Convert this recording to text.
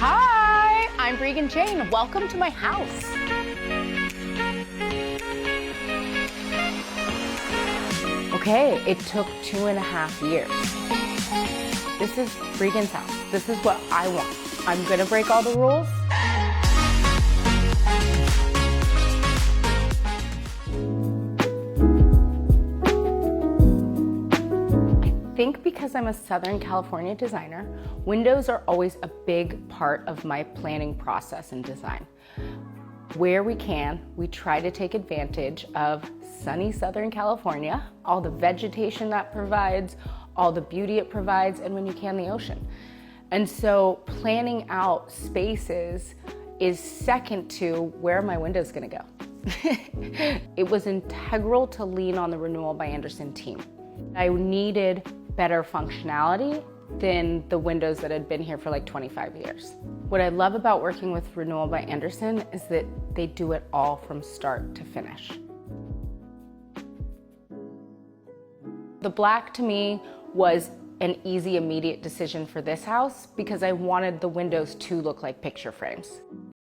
Hi, I'm Breegan Jane. Welcome to my house. Okay, it took 2.5 years. This is Breegan's house. This is what I want. I'm gonna break all the rules. I think because I'm a Southern California designer, windows are always a big part of my planning process and design. Where we can, we try to take advantage of sunny Southern California, all the vegetation that provides, all the beauty it provides, and when you can, the ocean. And so planning out spaces is second to where my window's gonna go. It was integral to lean on the Renewal by Andersen team. I needed better functionality than the windows that had been here for like 25 years. What I love about working with Renewal by Andersen is that they do it all from start to finish. The black to me was an easy, immediate decision for this house because I wanted the windows to look like picture frames.